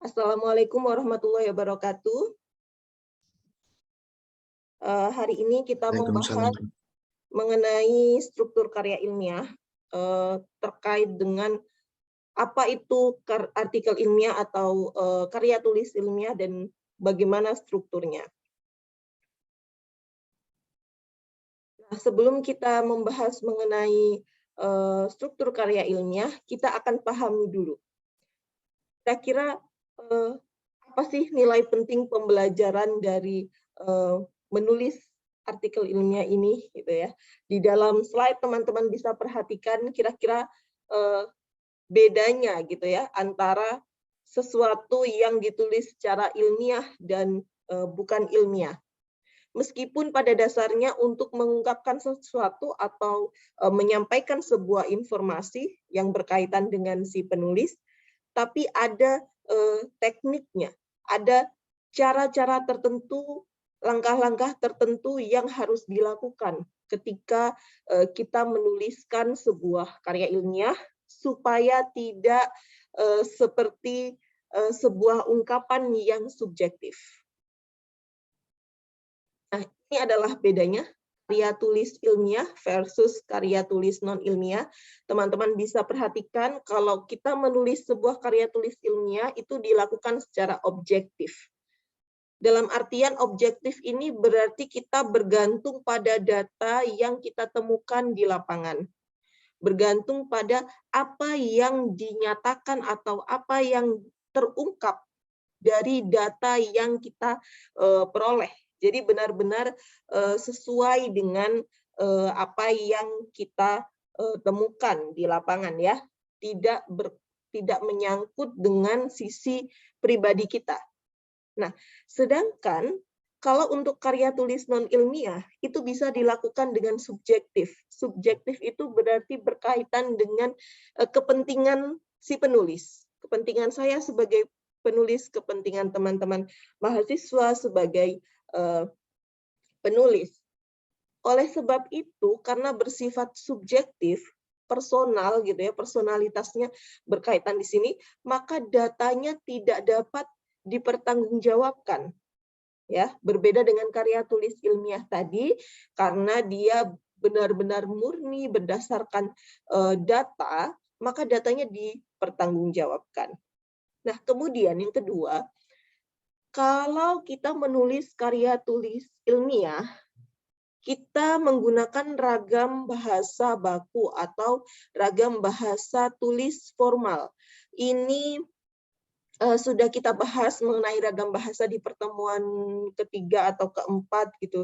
Assalamualaikum warahmatullahi wabarakatuh. Hari ini kita Waalaikumsalam. membahas mengenai struktur karya ilmiah terkait dengan apa itu artikel ilmiah atau karya tulis ilmiah dan bagaimana strukturnya. Nah, sebelum kita membahas mengenai struktur karya ilmiah, kita akan pahami dulu. Kira-kira apa sih nilai penting pembelajaran dari menulis artikel ilmiah ini, gitu ya. Di dalam slide teman-teman bisa perhatikan kira-kira bedanya gitu ya antara sesuatu yang ditulis secara ilmiah dan bukan ilmiah. Meskipun pada dasarnya untuk mengungkapkan sesuatu atau menyampaikan sebuah informasi yang berkaitan dengan si penulis, tapi ada tekniknya, ada cara-cara tertentu, langkah-langkah tertentu yang harus dilakukan ketika kita menuliskan sebuah karya ilmiah supaya tidak seperti sebuah ungkapan yang subjektif. Nah, ini adalah bedanya karya tulis ilmiah versus karya tulis non-ilmiah. Teman-teman bisa perhatikan kalau kita menulis sebuah karya tulis ilmiah itu dilakukan secara objektif. Dalam artian objektif ini berarti kita bergantung pada data yang kita temukan di lapangan. Bergantung pada apa yang dinyatakan atau apa yang terungkap dari data yang kita peroleh. Jadi benar-benar sesuai dengan apa yang kita temukan di lapangan ya, tidak menyangkut dengan sisi pribadi kita. Nah, sedangkan kalau untuk karya tulis non-ilmiah itu bisa dilakukan dengan subjektif. Subjektif itu berarti berkaitan dengan kepentingan si penulis. Kepentingan saya sebagai penulis, kepentingan teman-teman mahasiswa sebagai penulis. Oleh sebab itu, karena bersifat subjektif, personal gitu ya, personalitasnya berkaitan di sini, maka datanya tidak dapat dipertanggungjawabkan. Ya, berbeda dengan karya tulis ilmiah tadi karena dia benar-benar murni berdasarkan data, maka datanya dipertanggungjawabkan. Nah, kemudian yang kedua, kalau kita menulis karya tulis ilmiah, kita menggunakan ragam bahasa baku atau ragam bahasa tulis formal. Ini sudah kita bahas mengenai ragam bahasa di pertemuan ketiga atau keempat gitu.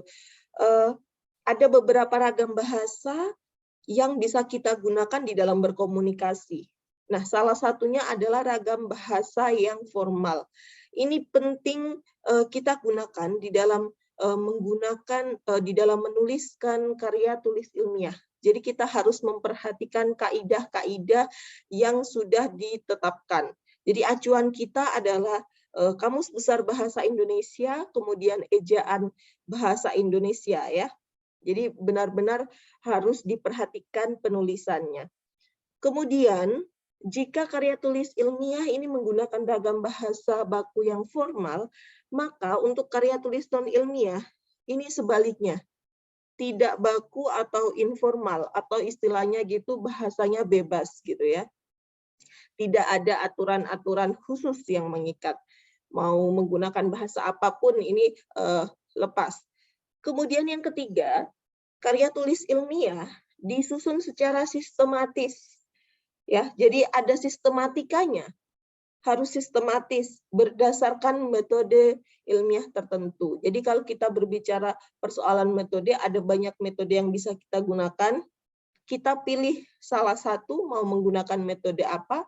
Ada beberapa ragam bahasa yang bisa kita gunakan di dalam berkomunikasi. Nah, salah satunya adalah ragam bahasa yang formal. Ini penting kita gunakan di dalam di dalam menuliskan karya tulis ilmiah. Jadi kita harus memperhatikan kaidah-kaidah yang sudah ditetapkan. Jadi acuan kita adalah Kamus Besar Bahasa Indonesia, kemudian ejaan bahasa Indonesia ya. Jadi benar-benar harus diperhatikan penulisannya. Kemudian jika karya tulis ilmiah ini menggunakan ragam bahasa baku yang formal, maka untuk karya tulis non-ilmiah ini sebaliknya. Tidak baku atau informal atau istilahnya gitu bahasanya bebas gitu ya. Tidak ada aturan-aturan khusus yang mengikat. Mau menggunakan bahasa apapun ini lepas. Kemudian yang ketiga, karya tulis ilmiah disusun secara sistematis. Ya, jadi ada sistematikanya. Harus sistematis berdasarkan metode ilmiah tertentu. Jadi kalau kita berbicara persoalan metode, ada banyak metode yang bisa kita gunakan. Kita pilih salah satu mau menggunakan metode apa.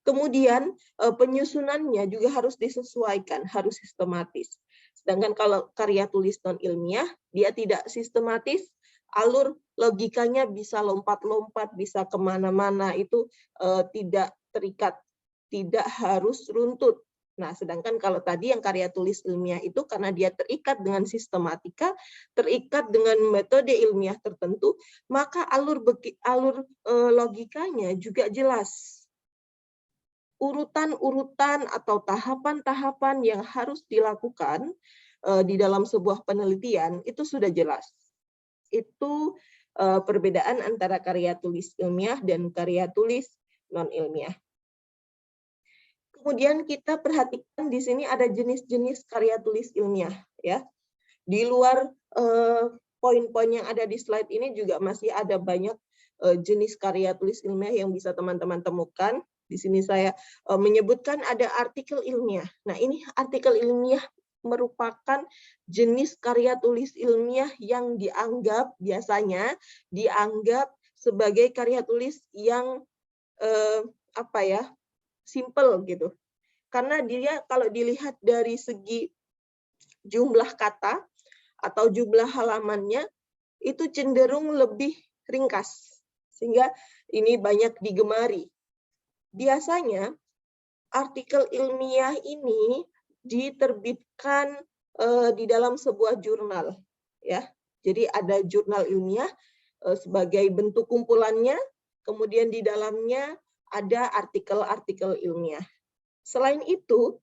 Kemudian penyusunannya juga harus disesuaikan, harus sistematis. Sedangkan kalau karya tulis non-ilmiah, dia tidak sistematis, alur logikanya bisa lompat-lompat, bisa kemana-mana, itu tidak terikat, tidak harus runtut. Nah, sedangkan kalau tadi yang karya tulis ilmiah itu karena dia terikat dengan sistematika, terikat dengan metode ilmiah tertentu, maka alur logikanya juga jelas. urutan-urutan atau tahapan-tahapan yang harus dilakukan di dalam sebuah penelitian itu sudah jelas. Itu perbedaan antara karya tulis ilmiah dan karya tulis non-ilmiah. Kemudian kita perhatikan di sini ada jenis-jenis karya tulis ilmiah, ya. Di luar poin-poin yang ada di slide ini juga masih ada banyak jenis karya tulis ilmiah yang bisa teman-teman temukan. Di sini saya menyebutkan ada artikel ilmiah. Nah, ini artikel ilmiah merupakan jenis karya tulis ilmiah yang biasanya dianggap sebagai karya tulis yang simple gitu. Karena dia kalau dilihat dari segi jumlah kata atau jumlah halamannya itu cenderung lebih ringkas, sehingga ini banyak digemari. Biasanya artikel ilmiah ini diterbitkan di dalam sebuah jurnal, ya. Jadi ada jurnal ilmiah sebagai bentuk kumpulannya, kemudian di dalamnya ada artikel-artikel ilmiah. Selain itu,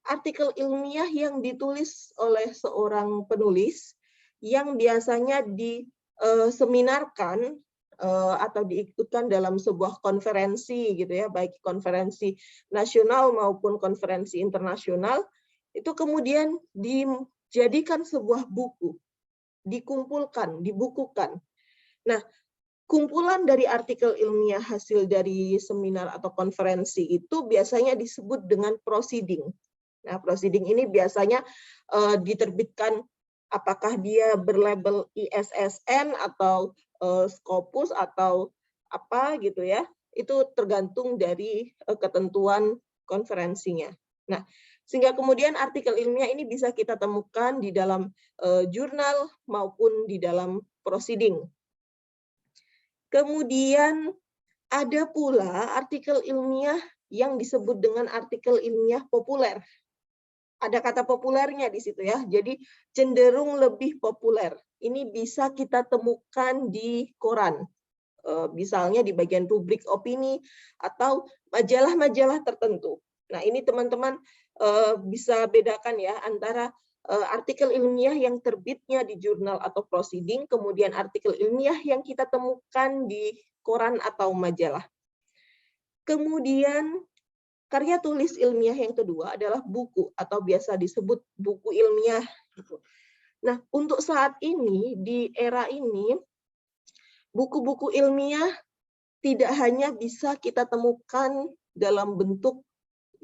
artikel ilmiah yang ditulis oleh seorang penulis yang biasanya diseminarkan atau diikutkan dalam sebuah konferensi gitu ya, baik konferensi nasional maupun konferensi internasional, itu kemudian dijadikan sebuah buku, dikumpulkan, dibukukan. Nah, kumpulan dari artikel ilmiah hasil dari seminar atau konferensi itu biasanya disebut dengan proceeding. Nah, proceeding ini biasanya diterbitkan, apakah dia berlabel ISSN atau Scopus atau apa gitu ya, itu tergantung dari ketentuan konferensinya. Nah, sehingga kemudian artikel ilmiah ini bisa kita temukan di dalam jurnal maupun di dalam proceeding. Kemudian ada pula artikel ilmiah yang disebut dengan artikel ilmiah populer. Ada kata populernya di situ ya, jadi cenderung lebih populer. Ini bisa kita temukan di koran, misalnya di bagian publik opini atau majalah-majalah tertentu. Nah, ini teman-teman bisa bedakan ya antara artikel ilmiah yang terbitnya di jurnal atau proceeding, kemudian artikel ilmiah yang kita temukan di koran atau majalah. Kemudian karya tulis ilmiah yang kedua adalah buku atau biasa disebut buku ilmiah. Nah, untuk saat ini, di era ini, buku-buku ilmiah tidak hanya bisa kita temukan dalam bentuk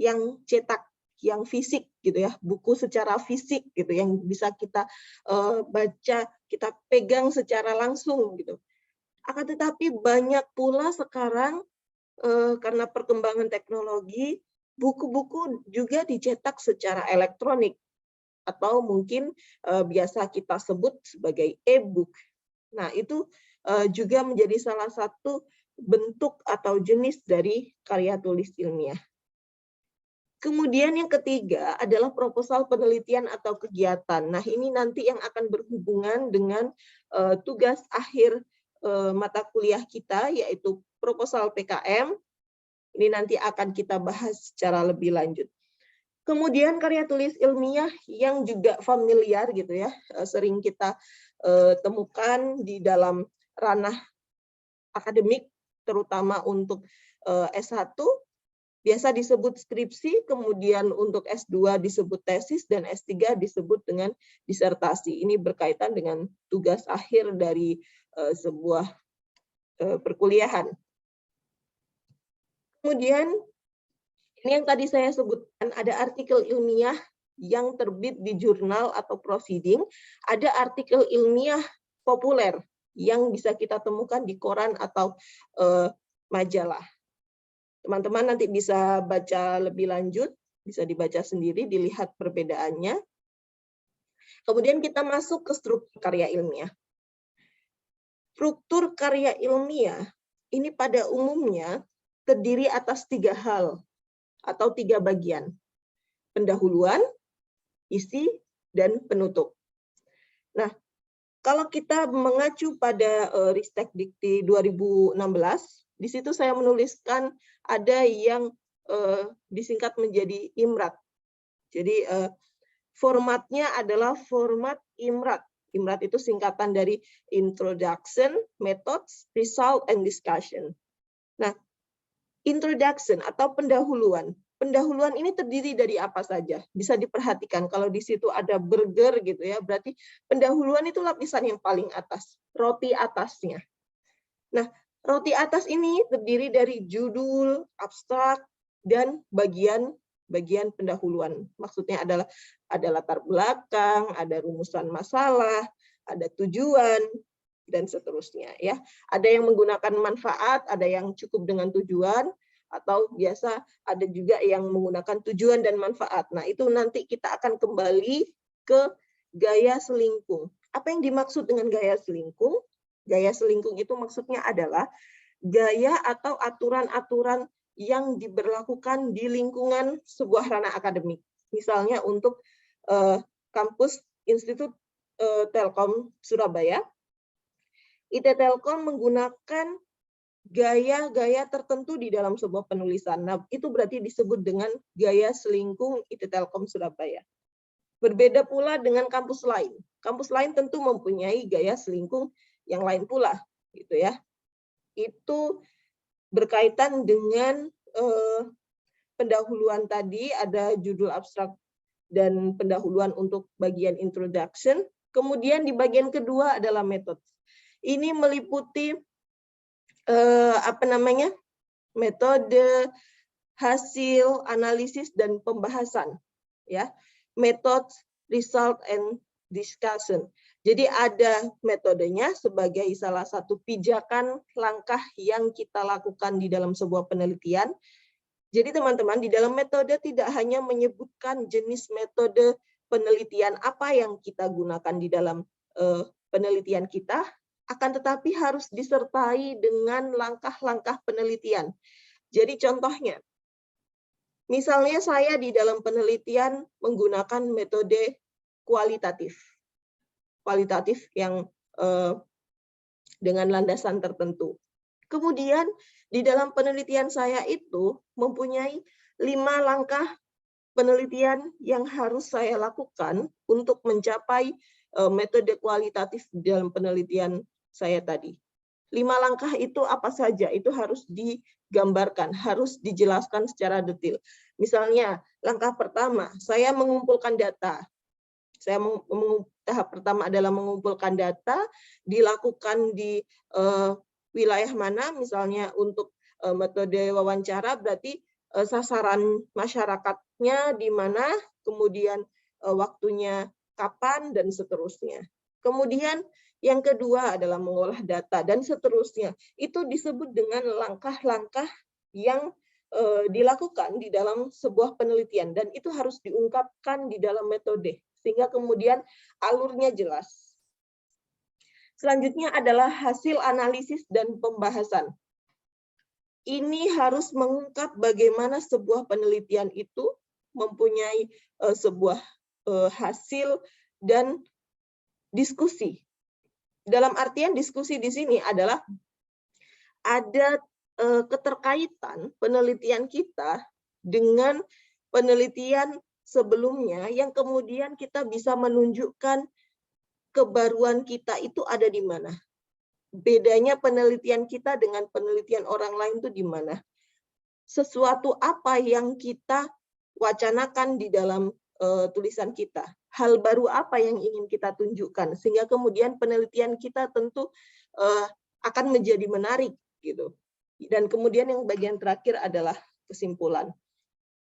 yang cetak, yang fisik gitu ya, buku secara fisik gitu yang bisa kita baca, kita pegang secara langsung gitu. Akan tetapi banyak pula sekarang karena perkembangan teknologi, buku-buku juga dicetak secara elektronik atau mungkin biasa kita sebut sebagai e-book. Nah, itu juga menjadi salah satu bentuk atau jenis dari karya tulis ilmiah. Kemudian yang ketiga adalah proposal penelitian atau kegiatan. Nah, ini nanti yang akan berhubungan dengan tugas akhir mata kuliah kita, yaitu proposal PKM. Ini nanti akan kita bahas secara lebih lanjut. Kemudian karya tulis ilmiah yang juga familiar gitu ya, sering kita temukan di dalam ranah akademik, terutama untuk S1, biasa disebut skripsi, kemudian untuk S2 disebut tesis, dan S3 disebut dengan disertasi. Ini berkaitan dengan tugas akhir dari sebuah perkuliahan. Kemudian, ini yang tadi saya sebutkan, ada artikel ilmiah yang terbit di jurnal atau proceeding, ada artikel ilmiah populer yang bisa kita temukan di koran atau majalah. Teman-teman nanti bisa baca lebih lanjut, bisa dibaca sendiri, dilihat perbedaannya. Kemudian kita masuk ke struktur karya ilmiah. Struktur karya ilmiah ini pada umumnya terdiri atas 3 hal atau 3 bagian. Pendahuluan, isi, dan penutup. Nah, kalau kita mengacu pada Ristek Dikti 2016, di situ saya menuliskan ada yang disingkat menjadi IMRAT. Jadi formatnya adalah format IMRAT. IMRAT itu singkatan dari Introduction, Methods, Result, and Discussion. Nah, introduction atau pendahuluan. Pendahuluan ini terdiri dari apa saja? Bisa diperhatikan kalau di situ ada burger gitu ya, berarti pendahuluan itu lapisan yang paling atas, roti atasnya. Nah, roti atas ini terdiri dari judul, abstrak, dan bagian pendahuluan. Maksudnya adalah ada latar belakang, ada rumusan masalah, ada tujuan, dan seterusnya ya. Ada yang menggunakan manfaat, ada yang cukup dengan tujuan, atau biasa ada juga yang menggunakan tujuan dan manfaat. Nah, itu nanti kita akan kembali ke gaya selingkung. Apa yang dimaksud dengan gaya selingkung? Gaya selingkung itu maksudnya adalah gaya atau aturan-aturan yang diberlakukan di lingkungan sebuah ranah akademik. Misalnya untuk kampus Institut Telkom Surabaya, IT Telkom menggunakan gaya-gaya tertentu di dalam sebuah penulisan. Nah, itu berarti disebut dengan gaya selingkung IT Telkom Surabaya. Berbeda pula dengan kampus lain. Kampus lain tentu mempunyai gaya selingkung yang lain pula, gitu ya. Itu berkaitan dengan pendahuluan tadi, ada judul abstrak dan pendahuluan untuk bagian introduction. Kemudian di bagian kedua adalah metode. Ini meliputi metode, hasil, analisis, dan pembahasan. Ya, method, result, and discussion. Jadi ada metodenya sebagai salah satu pijakan langkah yang kita lakukan di dalam sebuah penelitian. Jadi teman-teman, di dalam metode tidak hanya menyebutkan jenis metode penelitian apa yang kita gunakan di dalam penelitian kita, akan tetapi harus disertai dengan langkah-langkah penelitian. Jadi contohnya, misalnya saya di dalam penelitian menggunakan metode kualitatif. Kualitatif yang dengan landasan tertentu. Kemudian di dalam penelitian saya itu mempunyai 5 langkah penelitian yang harus saya lakukan untuk mencapai metode kualitatif dalam penelitian saya tadi. 5 langkah itu apa saja? Itu harus digambarkan, harus dijelaskan secara detail. Misalnya, langkah pertama, saya mengumpulkan data. Tahap pertama adalah mengumpulkan data, dilakukan di wilayah mana, misalnya untuk metode wawancara, berarti sasaran masyarakatnya di mana, kemudian waktunya kapan, dan seterusnya. Kemudian yang kedua adalah mengolah data, dan seterusnya. Itu disebut dengan langkah-langkah yang dilakukan di dalam sebuah penelitian, dan itu harus diungkapkan di dalam metode, sehingga kemudian alurnya jelas. Selanjutnya adalah hasil analisis dan pembahasan. Ini harus mengungkap bagaimana sebuah penelitian itu mempunyai sebuah hasil dan diskusi. Dalam artian diskusi di sini adalah ada keterkaitan penelitian kita dengan penelitian sebelumnya yang kemudian kita bisa menunjukkan kebaruan kita itu ada di mana. Bedanya penelitian kita dengan penelitian orang lain itu di mana. Sesuatu apa yang kita wacanakan di dalam tulisan kita. Hal baru apa yang ingin kita tunjukkan, sehingga kemudian penelitian kita tentu akan menjadi menarik gitu. Dan kemudian yang bagian terakhir adalah kesimpulan.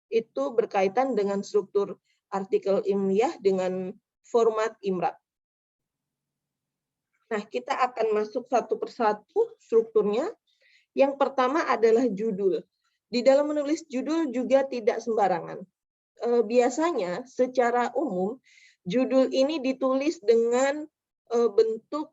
Itu berkaitan dengan struktur artikel ilmiah dengan format IMRAT. Nah, kita akan masuk satu persatu strukturnya. Yang pertama adalah judul. Di dalam menulis judul juga tidak sembarangan. Biasanya secara umum judul ini ditulis dengan bentuk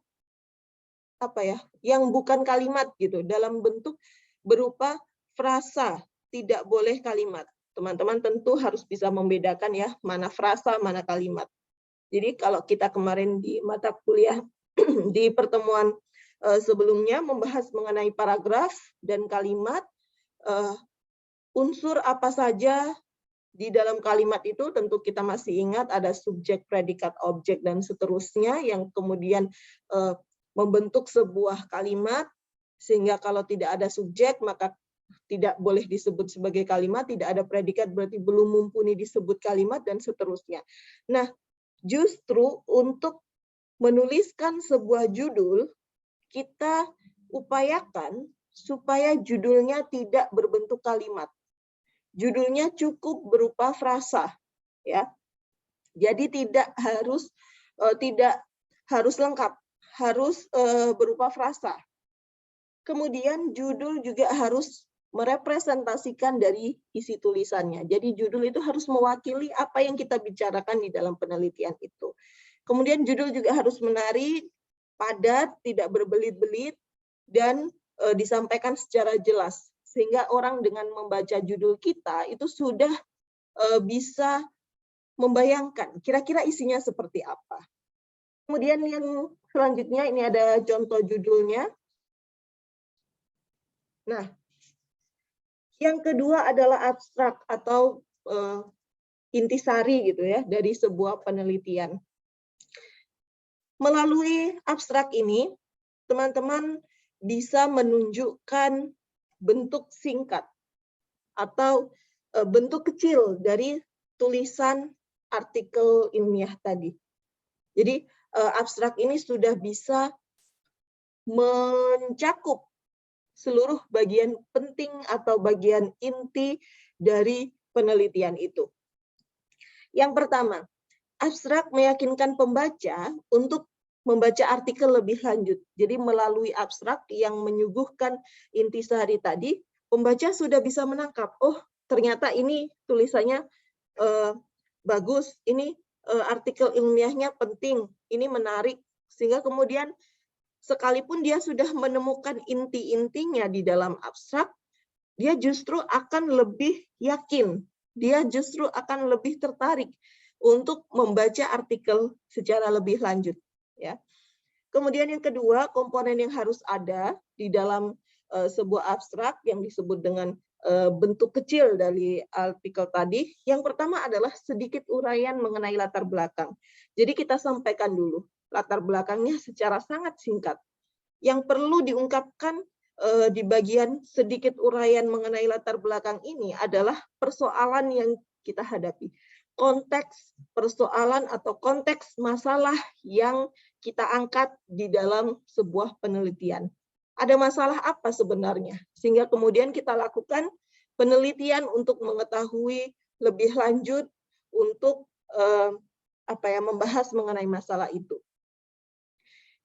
yang bukan kalimat gitu, dalam bentuk berupa frasa, tidak boleh kalimat. Teman-teman tentu harus bisa membedakan ya, mana frasa, mana kalimat. Jadi kalau kita kemarin di mata kuliah di pertemuan sebelumnya membahas mengenai paragraf dan kalimat, unsur apa saja di dalam kalimat itu. Tentu kita masih ingat ada subjek, predikat, objek, dan seterusnya yang kemudian membentuk sebuah kalimat, sehingga kalau tidak ada subjek maka tidak boleh disebut sebagai kalimat, tidak ada predikat berarti belum mumpuni disebut kalimat, dan seterusnya. Nah, justru untuk menuliskan sebuah judul, kita upayakan supaya judulnya tidak berbentuk kalimat. Judulnya cukup berupa frasa, ya. Jadi tidak harus lengkap, harus berupa frasa. Kemudian judul juga harus merepresentasikan dari isi tulisannya. Jadi judul itu harus mewakili apa yang kita bicarakan di dalam penelitian itu. Kemudian judul juga harus menarik, padat, tidak berbelit-belit, dan disampaikan secara jelas. Sehingga orang dengan membaca judul kita itu sudah bisa membayangkan kira-kira isinya seperti apa. Kemudian yang selanjutnya ini ada contoh judulnya. Nah, yang kedua adalah abstrak atau intisari gitu ya dari sebuah penelitian. Melalui abstrak ini, teman-teman bisa menunjukkan bentuk singkat atau bentuk kecil dari tulisan artikel ilmiah tadi. Jadi abstrak ini sudah bisa mencakup seluruh bagian penting atau bagian inti dari penelitian itu. Yang pertama, abstrak meyakinkan pembaca untuk membaca artikel lebih lanjut. Jadi melalui abstrak yang menyuguhkan intisari tadi, pembaca sudah bisa menangkap, oh ternyata ini tulisannya bagus, ini artikel ilmiahnya penting, ini menarik, sehingga kemudian sekalipun dia sudah menemukan inti-intinya di dalam abstrak, dia justru akan lebih yakin, dia justru akan lebih tertarik untuk membaca artikel secara lebih lanjut. Ya. Kemudian yang kedua, komponen yang harus ada di dalam sebuah abstrak yang disebut dengan bentuk kecil dari artikel tadi. Yang pertama adalah sedikit uraian mengenai latar belakang. Jadi kita sampaikan dulu latar belakangnya secara sangat singkat. Yang perlu diungkapkan di bagian sedikit uraian mengenai latar belakang ini adalah persoalan yang kita hadapi. Konteks persoalan atau konteks masalah yang kita angkat di dalam sebuah penelitian. Ada masalah apa sebenarnya? Sehingga kemudian kita lakukan penelitian untuk mengetahui lebih lanjut untuk membahas mengenai masalah itu.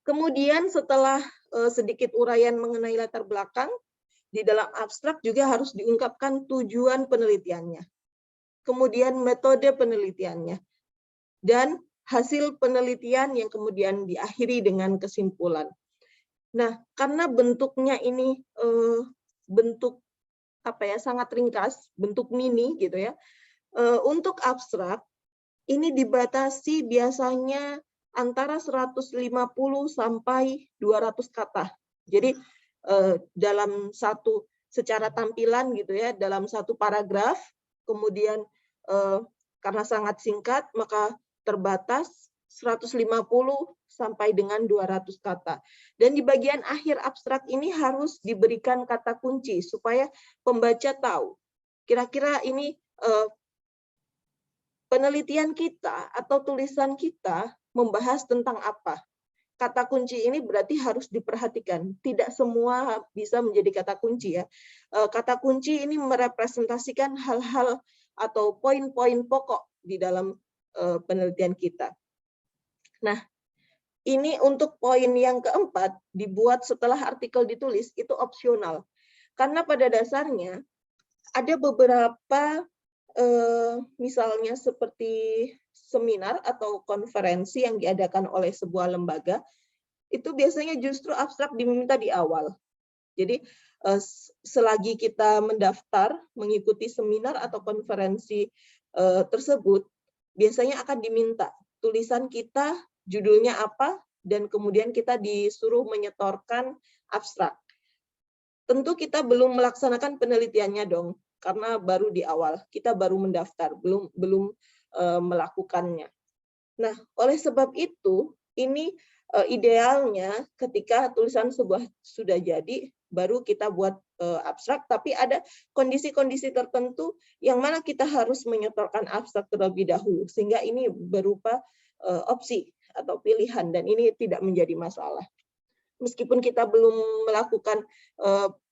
Kemudian setelah sedikit uraian mengenai latar belakang, di dalam abstrak juga harus diungkapkan tujuan penelitiannya. Kemudian metode penelitiannya, dan hasil penelitian yang kemudian diakhiri dengan kesimpulan. Nah, karena bentuknya ini bentuk sangat ringkas, bentuk mini gitu ya. Untuk abstrak ini dibatasi biasanya antara 150 sampai 200 kata. Jadi dalam satu secara tampilan gitu ya, dalam satu paragraf, kemudian karena sangat singkat maka terbatas 150 sampai dengan 200 kata. Dan di bagian akhir abstrak ini harus diberikan kata kunci supaya pembaca tahu kira-kira ini penelitian kita atau tulisan kita membahas tentang apa. Kata kunci ini berarti harus diperhatikan. Tidak semua bisa menjadi kata kunci ya. Kata kunci ini merepresentasikan hal-hal atau poin-poin pokok di dalam penelitian kita. Nah, ini untuk poin yang keempat, dibuat setelah artikel ditulis, itu opsional. Karena pada dasarnya ada beberapa misalnya seperti seminar atau konferensi yang diadakan oleh sebuah lembaga, itu biasanya justru abstrak diminta di awal. Jadi selagi kita mendaftar mengikuti seminar atau konferensi tersebut, biasanya akan diminta tulisan kita judulnya apa, dan kemudian kita disuruh menyetorkan abstrak. Tentu kita belum melaksanakan penelitiannya dong. karena baru di awal, kita baru mendaftar, belum melakukannya. Nah, oleh sebab itu, ini idealnya ketika tulisan sudah jadi, baru kita buat abstrak, tapi ada kondisi-kondisi tertentu yang mana kita harus menyetorkan abstrak terlebih dahulu, sehingga ini berupa opsi atau pilihan, dan ini tidak menjadi masalah. Meskipun kita belum melakukan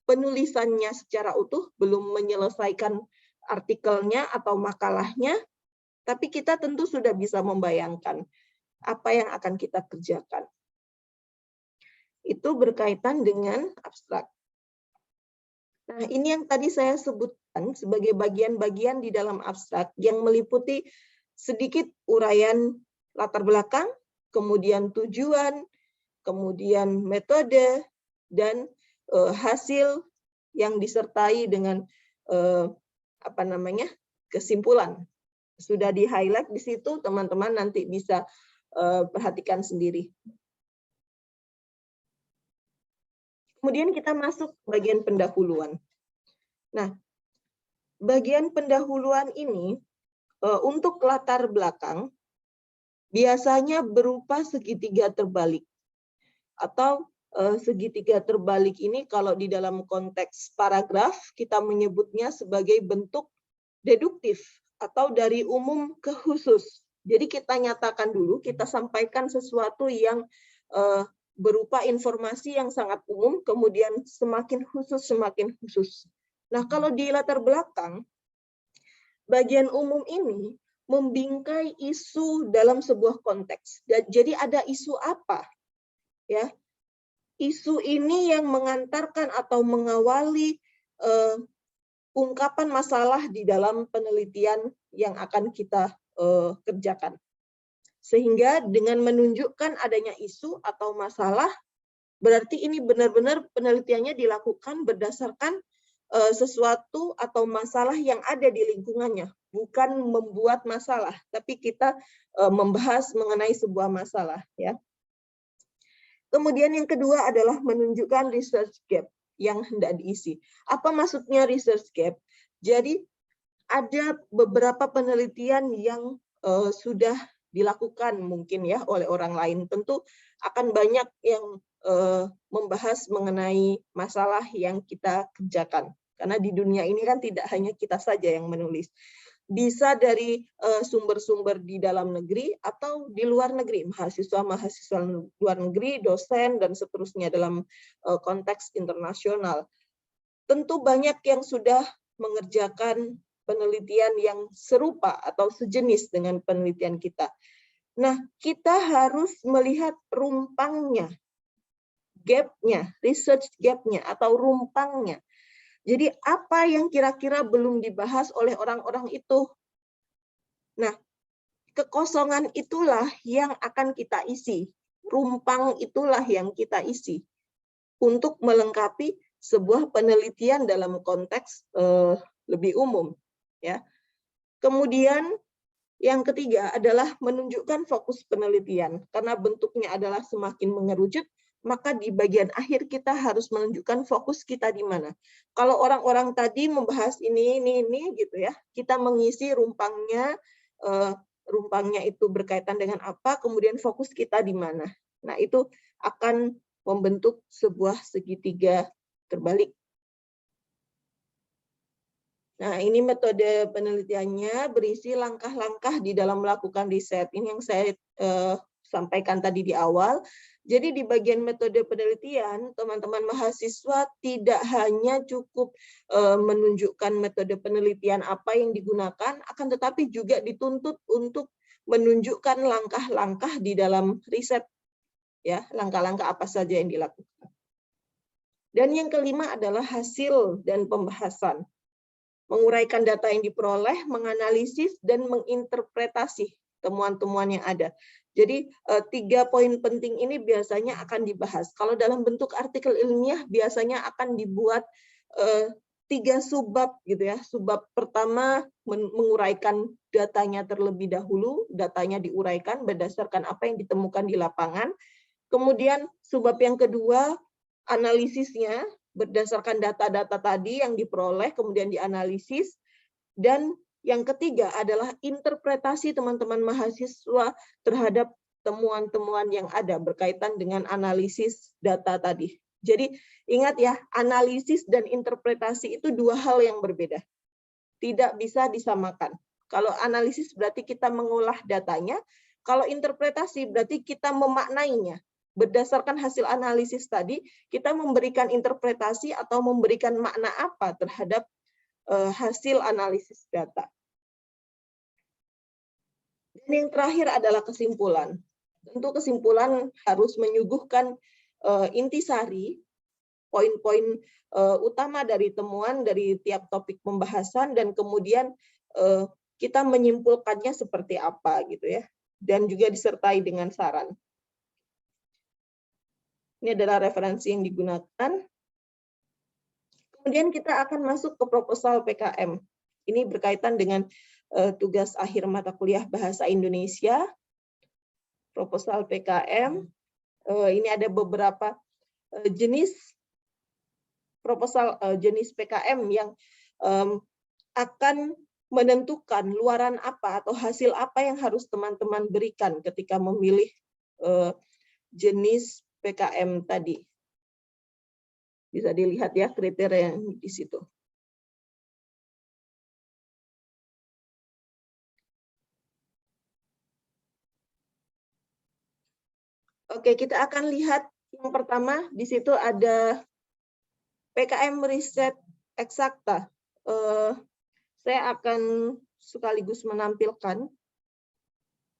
penulisannya secara utuh, belum menyelesaikan artikelnya atau makalahnya, tapi kita tentu sudah bisa membayangkan apa yang akan kita kerjakan. Itu berkaitan dengan abstrak. Nah, ini yang tadi saya sebutkan sebagai bagian-bagian di dalam abstrak yang meliputi sedikit uraian latar belakang, kemudian tujuan, kemudian metode, dan hasil yang disertai dengan kesimpulan. Sudah di-highlight di situ, teman-teman nanti bisa perhatikan sendiri. Kemudian kita masuk bagian pendahuluan. Nah, bagian pendahuluan ini untuk latar belakang biasanya berupa segitiga terbalik. Atau segitiga terbalik ini kalau di dalam konteks paragraf kita menyebutnya sebagai bentuk deduktif atau dari umum ke khusus. Jadi kita nyatakan dulu, kita sampaikan sesuatu yang berupa informasi yang sangat umum, kemudian semakin khusus. Nah, kalau di latar belakang, bagian umum ini membingkai isu dalam sebuah konteks. Jadi ada isu apa? Ya, isu ini yang mengantarkan atau mengawali ungkapan masalah di dalam penelitian yang akan kita kerjakan. Sehingga dengan menunjukkan adanya isu atau masalah, berarti ini benar-benar penelitiannya dilakukan berdasarkan sesuatu atau masalah yang ada di lingkungannya. Bukan membuat masalah, tapi kita membahas mengenai sebuah masalah. Ya. Kemudian yang kedua adalah menunjukkan research gap yang hendak diisi. Apa maksudnya research gap? Jadi ada beberapa penelitian yang sudah dilakukan mungkin ya oleh orang lain. Tentu akan banyak yang membahas mengenai masalah yang kita kerjakan. Karena di dunia ini kan tidak hanya kita saja yang menulis. Bisa dari sumber-sumber di dalam negeri atau di luar negeri, mahasiswa-mahasiswa luar negeri, dosen, dan seterusnya dalam konteks internasional. Tentu banyak yang sudah mengerjakan penelitian yang serupa atau sejenis dengan penelitian kita. Nah, kita harus melihat rumpangnya, gap-nya, research gap-nya atau rumpangnya. Jadi apa yang kira-kira belum dibahas oleh orang-orang itu? Nah, kekosongan itulah yang akan kita isi. Rumpang itulah yang kita isi untuk melengkapi sebuah penelitian dalam konteks lebih umum. Ya. Kemudian yang ketiga adalah menunjukkan fokus penelitian. Karena bentuknya adalah semakin mengerucut, maka di bagian akhir kita harus menunjukkan fokus kita di mana. Kalau orang-orang tadi membahas ini gitu ya, kita mengisi rumpangnya, rumpangnya itu berkaitan dengan apa, kemudian fokus kita di mana. Nah, itu akan membentuk sebuah segitiga terbalik. Nah, ini metode penelitiannya berisi langkah-langkah di dalam melakukan riset. Ini yang saya sampaikan tadi di awal. Jadi di bagian metode penelitian, teman-teman mahasiswa tidak hanya cukup menunjukkan metode penelitian apa yang digunakan, akan tetapi juga dituntut untuk menunjukkan langkah-langkah di dalam riset. Ya, langkah-langkah apa saja yang dilakukan. Dan yang kelima adalah hasil dan pembahasan. Menguraikan data yang diperoleh, menganalisis, dan menginterpretasi temuan-temuan yang ada. Jadi 3 poin penting ini biasanya akan dibahas. Kalau dalam bentuk artikel ilmiah biasanya akan dibuat 3 subbab gitu ya. Subbab pertama menguraikan datanya terlebih dahulu, datanya diuraikan berdasarkan apa yang ditemukan di lapangan. Kemudian subbab yang kedua analisisnya berdasarkan data-data tadi yang diperoleh, kemudian dianalisis. Dan yang ketiga adalah interpretasi teman-teman mahasiswa terhadap temuan-temuan yang ada berkaitan dengan analisis data tadi. Jadi ingat ya, analisis dan interpretasi itu dua hal yang berbeda. Tidak bisa disamakan. Kalau analisis berarti kita mengolah datanya, kalau interpretasi berarti kita memaknainya. Berdasarkan hasil analisis tadi, kita memberikan interpretasi atau memberikan makna apa terhadap hasil analisis data. Dan yang terakhir adalah kesimpulan. Tentu kesimpulan harus menyuguhkan intisari, poin-poin utama dari temuan dari tiap topik pembahasan, dan kemudian kita menyimpulkannya seperti apa gitu ya, dan juga disertai dengan saran. Ini adalah referensi yang digunakan. Kemudian kita akan masuk ke proposal PKM. Ini berkaitan dengan tugas akhir mata kuliah Bahasa Indonesia, proposal PKM. Ini ada beberapa jenis proposal jenis PKM yang akan menentukan luaran apa atau hasil apa yang harus teman-teman berikan ketika memilih jenis PKM tadi. Bisa dilihat ya kriteria yang di situ. Oke, kita akan lihat yang pertama di situ ada PKM riset eksakta. Saya akan sekaligus menampilkan.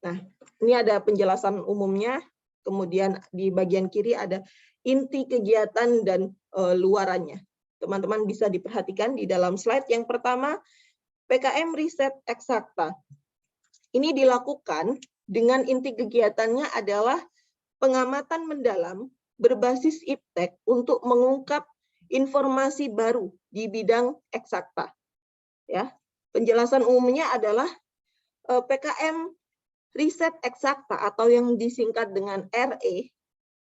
Nah, ini ada penjelasan umumnya, kemudian di bagian kiri ada inti kegiatan dan luarannya. Teman-teman bisa diperhatikan di dalam slide. Yang pertama, PKM riset eksakta. Ini dilakukan dengan inti kegiatannya adalah pengamatan mendalam berbasis iptek untuk mengungkap informasi baru di bidang eksakta. Ya, penjelasan umumnya adalah PKM riset eksakta atau yang disingkat dengan RE.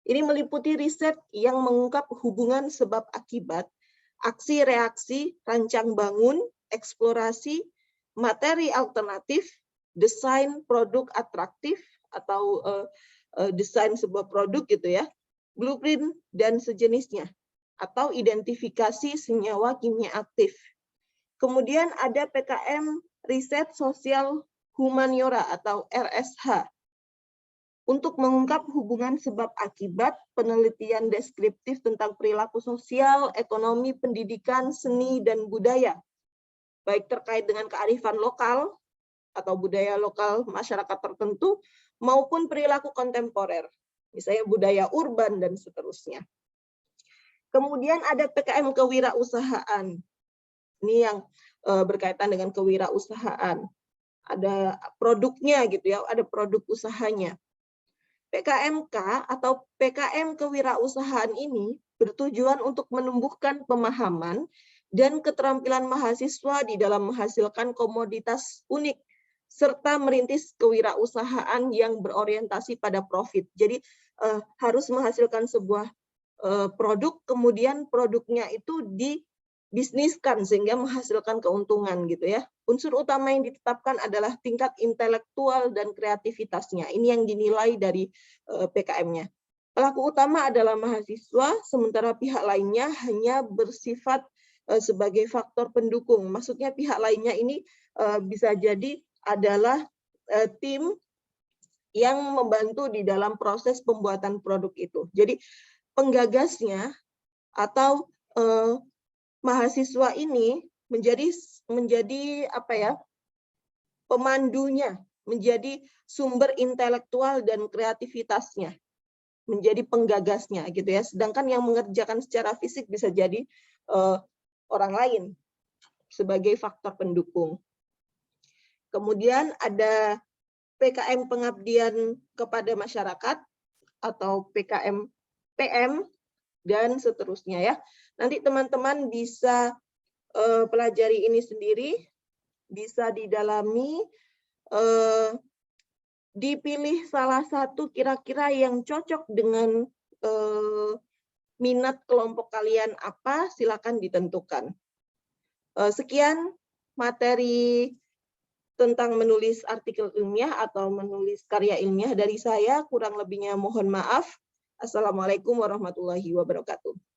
Ini meliputi riset yang mengungkap hubungan sebab akibat, aksi reaksi, rancang bangun, eksplorasi, materi alternatif, desain produk atraktif atau desain sebuah produk gitu ya, blueprint dan sejenisnya, atau identifikasi senyawa kimia aktif. Kemudian ada PKM riset sosial humaniora atau RSH untuk mengungkap hubungan sebab akibat, penelitian deskriptif tentang perilaku sosial, ekonomi, pendidikan, seni, dan budaya, baik terkait dengan kearifan lokal atau budaya lokal masyarakat tertentu, maupun perilaku kontemporer, misalnya budaya urban dan seterusnya. Kemudian ada PKM kewirausahaan. Ini yang berkaitan dengan kewirausahaan. Ada produknya gitu ya, ada produk usahanya. PKMK atau PKM kewirausahaan ini bertujuan untuk menumbuhkan pemahaman dan keterampilan mahasiswa di dalam menghasilkan komoditas unik serta merintis kewirausahaan yang berorientasi pada profit. Jadi harus menghasilkan sebuah produk, kemudian produknya itu dibisniskan sehingga menghasilkan keuntungan gitu ya. Unsur utama yang ditetapkan adalah tingkat intelektual dan kreativitasnya. Ini yang dinilai dari PKM-nya. Pelaku utama adalah mahasiswa, sementara pihak lainnya hanya bersifat sebagai faktor pendukung. Maksudnya pihak lainnya ini bisa jadi adalah tim yang membantu di dalam proses pembuatan produk itu. Jadi penggagasnya atau mahasiswa ini menjadi apa ya, pemandunya, menjadi sumber intelektual dan kreativitasnya, menjadi penggagasnya gitu ya. Sedangkan yang mengerjakan secara fisik bisa jadi orang lain sebagai faktor pendukung. Kemudian ada PKM pengabdian kepada masyarakat atau PKM PM dan seterusnya ya. Nanti teman-teman bisa pelajari ini sendiri, bisa didalami, dipilih salah satu kira-kira yang cocok dengan minat kelompok kalian apa, silakan ditentukan. Sekian materi tentang menulis artikel ilmiah atau menulis karya ilmiah dari saya, kurang lebihnya mohon maaf. Assalamualaikum warahmatullahi wabarakatuh.